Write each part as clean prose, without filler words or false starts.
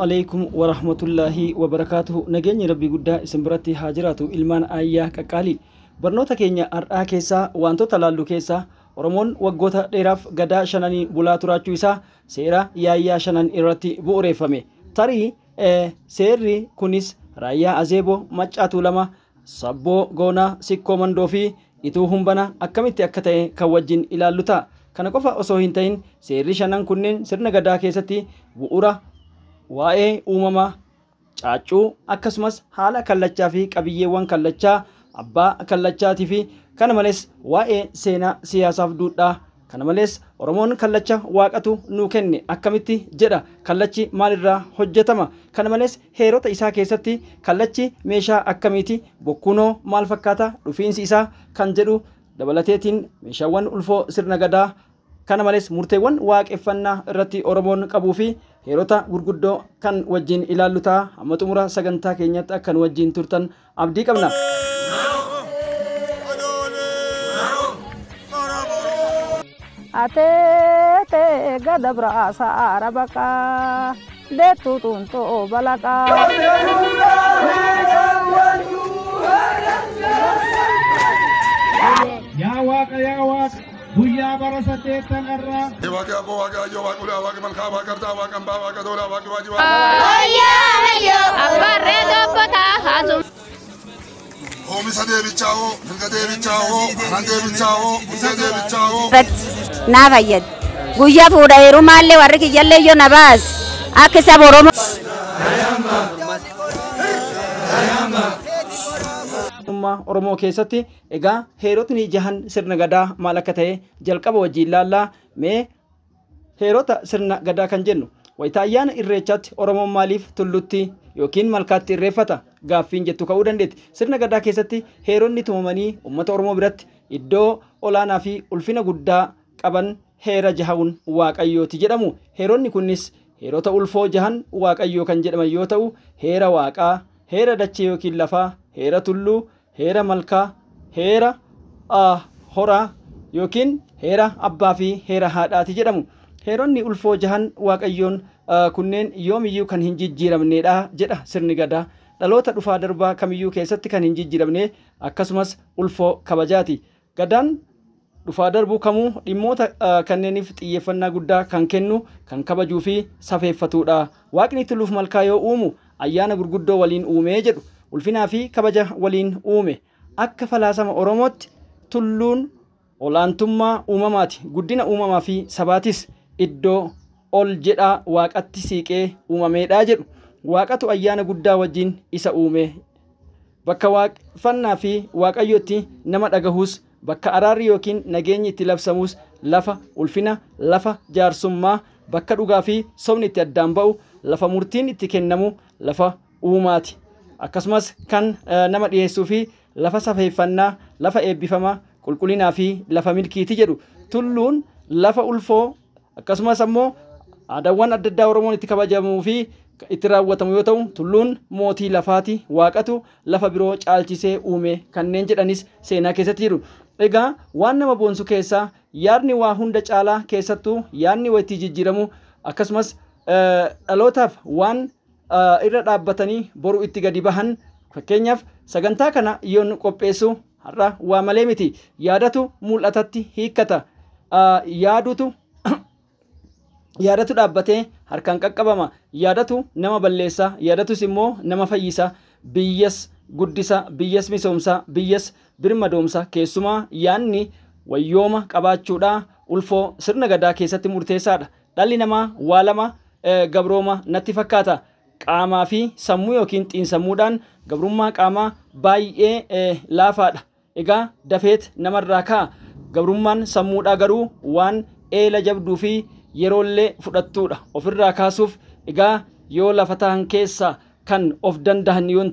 عليكم ورحمة الله وبركاته. نجني ربي قدا سمبرتي هاجراتو إلمان آية كقالي برنوتا كينيا أرآ كيسا وانتو تلالو كيسا ورمون وقوتا ديراف قدا شناني بولاتو إسا سيرا يايا شنان إراتي بوريفامي تاري سيري كونيس رايا أزيبو مچاتو لما سبو غونا سيكو مندوفي إتو همبنا أكاميتي أكتاي كواجين إلى اللوتا kana qofa osoo hin ta'in seerri shanan kunneen sirna gadaa keessatti bu'uura waa'ee uumama caaccuu akkasumas haala kallachaa fi qabiyyeewwan kallachaa abbaa kallachaatii fi kana malees waa'ee seenaa siyaasaaf duudhaa kana malees Oromoon kallacha waaqatu nuu kenne akkamitti jedha kallachi maalirraa hojjetama kana malees heerota isaa keessatti kallachi meeshaa akkamiiti bokkunoo maal fakkaata dhufiinsi isaa kan jedhu dabalateetiin meeshaawwan ulfoo sirna gadaa kana malees murteewwan waaqeffannaa irratti Oromoon qabuu fi heerota gurguddoo kan wajjin ilaallutaa amma xumura sagantaa keenyatti akkan wajjin turtan abdii qabna. Atete gadabra saara baqa deetu tunto balaqa. Ya waq guyyaa bara 8 irra waaqa abbo waaqa ayyo waaqula waaqa malkaa waaqartaa waaqa ambaa waaqa doolaa waaqa waajiba ayyo abbarree dobbota haasum Homisa deebichaa'oo mirga deebichaa'oo hanan deebichaa'oo murtee deebichaa'oo naa fayyad guyyaa fuudha heerumaallee warri kiyyallee iyyoo na baas akka isa Oromoo Oromoo keessatti egaa heerotni jahan sirna gadaa maal akka ta'e jalqaba wajjin laallaa mee heerota sirna gadaa kan jennu wayita ayyaana irreechaatti Oromoon maaliif tullutti yookiin malkaatti irreeffata gaaffiin jettu ka'uu dandeetti sirna gadaa keessatti heeronni tumamanii uummata Oromoo biratti iddoo olaanaa fi ulfina guddaa qaban heera jahaun waaqayyooti jedhamu heeronni kunnis heerota ulfoo jahan waaqayyoo kan jedhaman yoo ta'u heera waaqaa heera dachee yookiin lafaa heera tulluu heera malkaa heera horaa yookiin heera abbaa fi heera haadhaati jedhamu heeronni ulfoo jahan waaqayyoon kunneen yoomiyyuu kan hin jijjiiramneedha jedha sirni gadaa dhaloota dhufaa darbaa kamiyyuu keessatti kan hin jijjiiramne akkasumas ulfoo kabajaati gadaan dhufaa darbuu kamuu dhimmoota kanneeniif xiyyeeffannaa guddaa kan kennu kan kabajuu fi safeeffatuudha waaqni tulluuf malkaa yoo uumu ayyaana gurguddoo waliin uumee jedhu ulfinaa fi kabaja waliin uume akka falaasama Oromootti tulluun olaantummaa uumamaati guddina uumamaa fi sabaatis iddoo ol jedhaa waaqatti siiqee uumameedha jedhu waaqatu ayyaana guddaa wajjin isa uume bakka waaqeffannaa fi waaqayyotti nama dhagahuus bakka araarri yookiin nageenyi itti labsamuus lafa ulfina lafa jaarsummaa bakka dhugaa fi sobni itti addaan ba'u lafa murtiin itti kennamu lafa uumaati akkasumas kan nama dhiyeessuu fi lafa safeeffannaa lafa eebbifamaa qulqullinaa fi lafa milkiiti jedhu tulluun lafa ulfoo akkasumas ammoo aadaawwan adda addaa Oromoon itti kabajamuu fi itti raawwatamu yoo ta'u tulluun mootii lafaati waaqatu lafa biroo caalchisee uume kanneen jedhanis seenaa keessatti jiru egaa waan nama boonsu keessaa yaadni waa hunda caalaa keessattuu yaadni waytii jijjiiramu akkasumas dhalootaaf waan irra dhaabbatanii boru itti gadi bahan fakkeenyaaf sagantaa kana yoon qopheessu har'a waa malee miti yaadatu mul'atatti hiikkata yaadatu dhaabbatee harkaan qaqqabama yaadatu nama balleessa yaadatus immoo nama fayyisa biyyas guddisa biyyas misoomsa biyyas birmadoomsa keessumaa yaanni wayyooma qabaachuudha ulfoo sirna gadaa keessatti murteessaadha dhalli namaa waa lama gabrooma natti fakkaata qaamaa fi sammuu yookiin xiinsammuudhaan gabrummaa qaamaa baay'ee laafaadha egaa dafeet namarraa ka'a gabrummaan sammuudhaa garuu waan eela jabduu fi yeroollee fudhattuudha ofirraa kaasuuf egaa yoo lafa ta'an keessa kan of danda'an yoon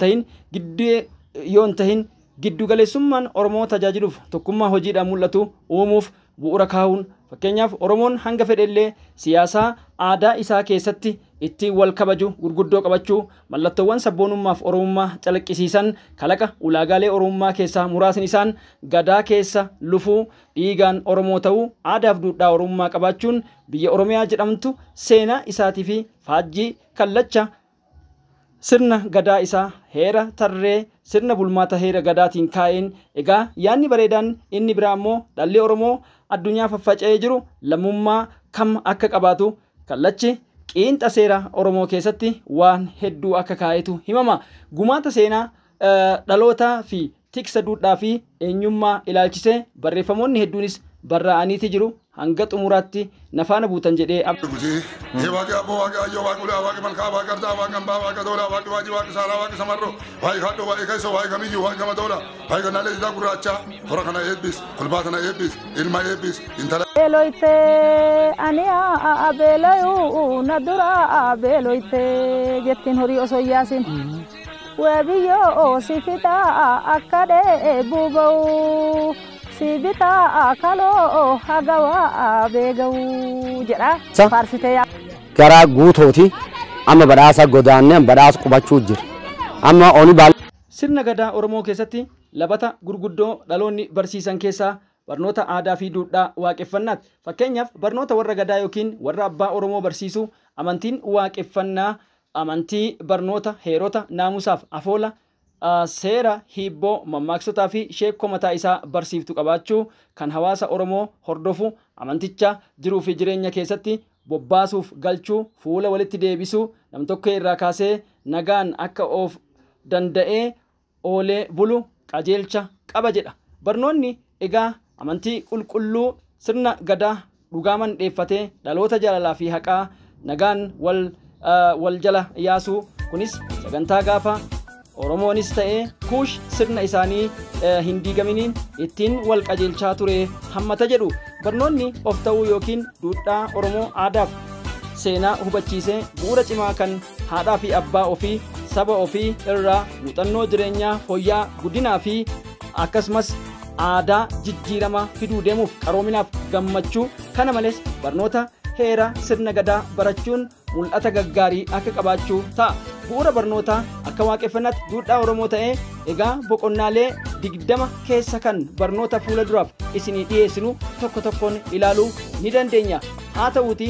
tahin giddu galeessummaan Oromoo tajaajiluuf tokkummaa hojiidhaan mul'atu uumuuf bu'uura kaa'uun fakkeenyaaf Oromoon hanga fedhellee siyaasaa aadaa isaa keessatti ittiin wal kabaju gurguddoo qabachuu mallattoowwan sabboonummaaf Oromummaa calaqqisiisan kalaqa ulaagaalee Oromummaa keessaa muraasni isaan gadaa keessa lufuu dhiigaan Oromoo ta'uu aadaaf duudhaa Oromummaa qabaachuun biyya Oromiyaa jedhamtu seenaa isaatii fi faajjii kallacha sirna gadaa isaa heera tarree sirna bulmaata heera gadaatiin kaa'een egaa yaanni bareedaan inni biraa immoo dhalli Oromoo addunyaa faffaca'ee jiru lammummaa kam akka qabaatu kallachi qiinxa seera Oromoo keessatti waan hedduu akka kaa'etu himama. Gumaata seenaa dhalootaa fi tiksa duudhaa fi eenyummaa ilaalchisee barreeffamoonni hedduunis barraa'aniiti jiru. hanga xumuraatti nafaana buutan jedhee beeloyte ani beeloyu nadura beeloyte jettiin horii osoo yaasin weebiyyo sifita akkade buuba'u sibita akalo hagawa beegau jedha faarsitee gara guutooti amma badhaasa godaanne badhaas qubachuu jira amma oni baal sirna gadaa Oromoo keessatti labata gurguddoo dhaloonni barsiisan keessaa barnoota aadaa fi duudhaa waaqeffannaati. Fakkeenyaaf barnoota warra gadaa yookiin warra abbaa Oromoo barsiisuu amantiin waaqeffannaa amantii barnoota heerota naamusaaf afoola seera hibboo mammaaksotaa fi sheekoo mataa isaa barsiiftu qabaachuu kan hawaasa Oromoo hordofu amanticha jiruu fi jireenya keessatti bobbaasuuf galchuu fuula walitti deebisuu nam tokko irraa kaasee nagaan akka of danda'ee oolee bulu qajeelcha qaba jedha. Barnoonni egaa amantii qulqulluu sirna gadaa dhugaaman dheeffatee dhaloota jaalalaa fi haqaa nagaan wal jala yaasuu kunis sagantaa gaafa Oromoonis ta'ee kuush sirna isaanii hin diigaminiin ittiin wal qajeelchaa ture hammata jedhu. Barnoonni of ta'uu yookiin duudhaa Oromoo aadaaf seenaa hubachiisee bu'uura cimaa kan haadhaa fi abbaa ofii saba ofii irraa muuxannoo jireenyaa fooyyaa guddinaa fi akkasumas aadaa jijjiirama fiduu deemuuf qaroominaaf gammachuu kana malees barnoota heera sirna gadaa barachuun mul'ata gaggaarii akka qabaachuu ta'a. Bu'uura barnootaa akka waaqeffannaatti duudhaa Oromoo ta'ee egaa boqonnaalee 20 keessa kan barnoota fuula duraaf isinii dhiyeessinu tokko tokkoon ilaaluu ni dandeenya. Haa ta'uuti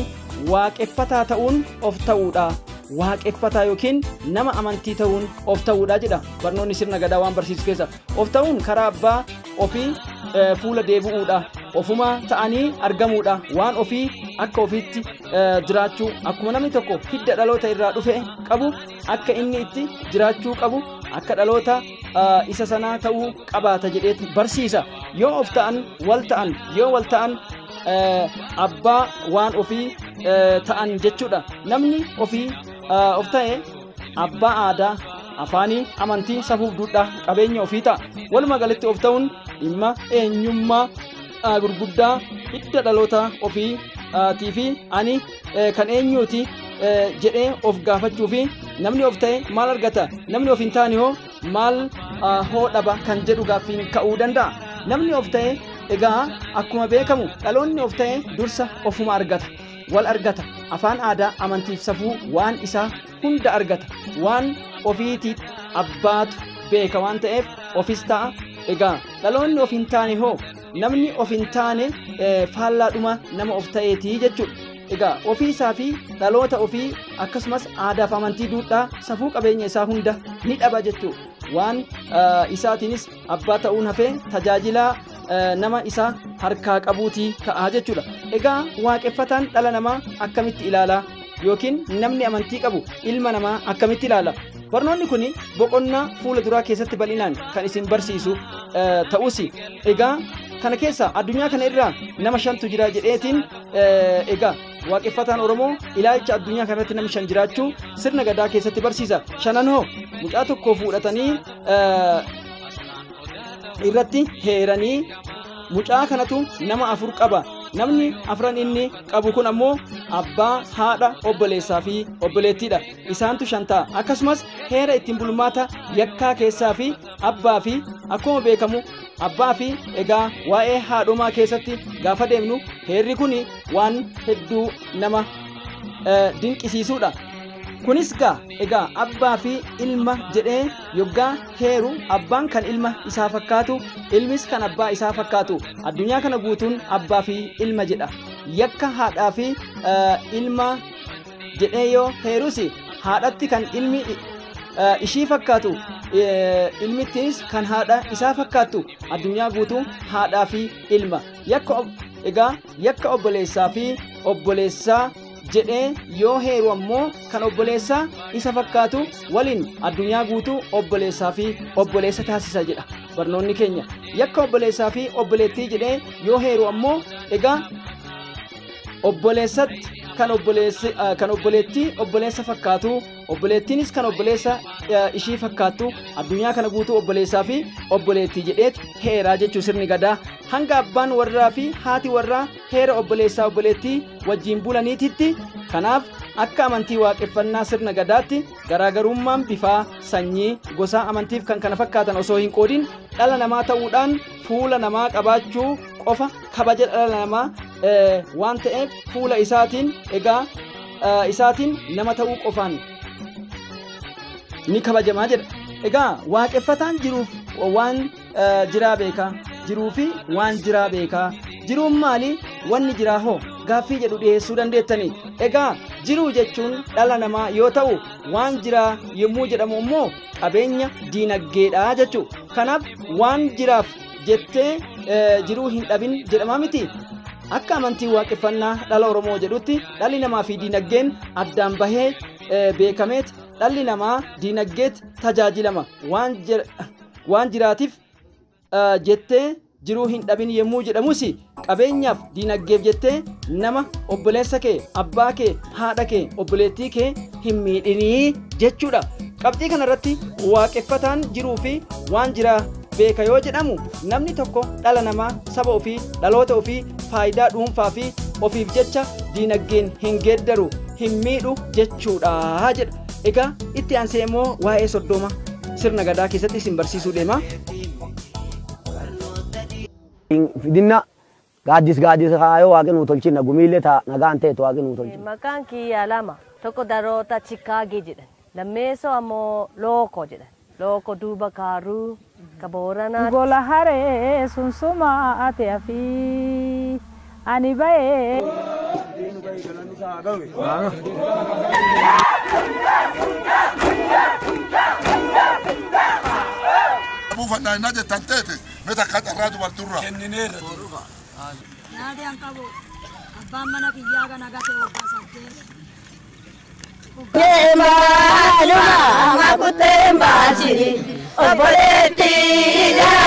waaqeffataa ta'uun of ta'uudha. Waaqeffataa yookiin nama amantii ta'uun of ta'uudha jedha barnoonni sirna gadaa waan barsiisu keessa. Of ta'uun karaa abbaa ofii fuula deebi'uudha. Ofuma ta'anii argamuudha. Waan ofii akka ofiitti jiraachuu akkuma namni tokko hidda dhaloota irraa dhufe qabu akka inni itti jiraachuu qabu akka dhaloota isa sanaa ta'uu qabaata jedheeti barsiisa. Yoo of ta'an wal ta'an yoo wal ta'an abbaa waan ofii ta'an jechuudha. Namni ofii of ta'e abbaa aadaa afaanii amantii safuuf duudhaa qabeenya ofii ta'a. Walumaa galatti of ta'uun dhimma eenyummaa gurguddaa hidda dhaloota ofii fi ani kan eenyuuti jedhee of gaafachuu fi namni of ta'e maal argata namni of hin taane hoo maal hoo dhaba kan jedhu gaaffiin ka'uu danda'a. Namni of ta'e egaa akkuma beekamu dhaloonni of ta'e dursa ofuma argata wal argata afaan aadaa amantiif safuu waan isaa hunda argata waan ofiitii abbaatu beeka waan ta'eef ofis ta'a. Egaa dhaloonni of hin taane hoo namni of hin taane faallaadhuma nama of ta'eetii jechuudha. Egaa ofii isaa fi dhaloota ofii akkasumas aadaaf amantii duudhaa safuu qabeenya isaa hunda ni dhaba jechuudha. Waan isaatiinis abbaa ta'uun hafee tajaajilaa nama isaa harkaa qabuutii ta'a jechuudha. Egaa waaqeffataan dhala namaa akkamitti ilaala yookiin namni amantii qabu ilma namaa akkamitti ilaala? Barnoonni kun boqonnaa fuula duraa keessatti bal'inaan kan isin barsiisu ta'us egaa kana keessa addunyaa kana irraa nama 5tu jira jedheetiin egaa waaqeffataan Oromoo ilaalcha addunyaa kanatti nama 5 jiraachuu sirna gadaa keessatti barsiisa. 5 hoo mucaa tokko fuudhatanii irratti heeranii mucaa kanatu nama 4 qaba. Namni 4 inni qabu kun ammoo abbaa haadha obboleessaa fi obboleettiidha. Isaantu 5 ta'a. Akkasumas heera ittiin bulmaata yakkaa keessaa fi abbaa fi akkuma beekamu abbaa fi egaa waa'ee haadhomaa keessatti gaafa deemnu heerri kun waan hedduu nama dinqisiisuudha. Kunis egaa abbaa fi ilma jedhee yoggaa heeru abbaan kan ilma isaa fakkaatu ilmis kan abbaa isaa fakkaatu addunyaa kana guutuun abbaa fi ilma jedha. Yakka haadhaa fi ilma jedhee yoo heerus haadhatti kan ilmi ishii fakkaatu ilmittiinis kan haadha isaa fakkaattu addunyaa guutuu haadhaa fi ilma yakka obboleessaa fi obboleessaa jedhee yoo heeru ammoo kan obboleessaa isa fakkaatu waliin addunyaa guutuu obboleessaa fi obboleessa taasisa jedha barnoonni keenya. Yakka obboleessaa fi obboleettii jedhee yoo heeru ammoo egaa obboleessatti kan obboleettii obboleessa fakkaatu obboleettiinis kan obboleessa ishii fakkaattu addunyaa kana guutuu obboleessaa fi obboleettii jedheet heeraa jechuu sirni gadaa hanga abbaan warraa fi haati warraa heera obboleessaa obboleettii wajjin bulaniititti. Kanaaf akka amantii waaqeffannaa sirna gadaatti garaagarummaan bifaa sanyii gosaa amantiif kan kana fakkaatan osoo hin qoodin dhala namaa ta'uudhaan fuula namaa qabaachuu qofa kabaja dhala namaa waan ta'eef fuula isaatiin isaatiin nama ta'uu qofaan ni kabajamaa jedha. Egaa waaqeffataan jiruuf waan jiraa beekaa jiruu fi waan jiraa beekaa jiruun maali wanni jiraa hoo gaaffii jedhu dhiyeessuu dandeettanii. Egaa jiruu jechuun dhala namaa yoo ta'u waan jiraa yommuu jedhamu immoo qabeenya diinagdeedha jechuu. Kanaaf waan jiraaf jettee jiruu hin dhabin jedhamaa miti. Akka amantii waaqeffannaa dhala Oromoo jedhutti dhalli namaa fi diinagdeen addaan bahee beekameet dhalli namaa diinagdeet tajaajilama waan jiraatiif jettee jiruu hin dhabin yommuu jedhamus qabeenyaaf diinagdeef jettee nama obboleessa kee abbaa kee haadha kee obboleettii kee hin miidhinii jechuudha. Qabxii kanarratti waaqeffataan jiruu fi waan jiraa beeka yoo jedhamu namni tokko dhala namaa saba ofii dhaloota ofii faayidaa dhuunfaa fi ofiif jecha diinagdeen hin geeddaru hin miidhu jechuudha jedha. Egaa itti aansee immoo waa'ee soddoma sirna gadaa keessatti isin barsiisuu deema. Fidinna gaaddis kaayoo waaqni nu tolchina gumiilee ta'a nagaan ta'etu waaqni nu tolchina. Maqaan kiyyaa lama tokko daroota Chikaagee jedhan lammeessoo ammoo Lookoo jedhan Lookoo duuba kaaruu kabooranaa. Gola haree sunsuma ate afi ani baye. Buufanna inni jettan teete meta kacarraa dubarturra. Naadii an qabu abbaan mana kiyyaa kana gate waggaa 8. Deemaa luma makuttee baachiri obboleettii.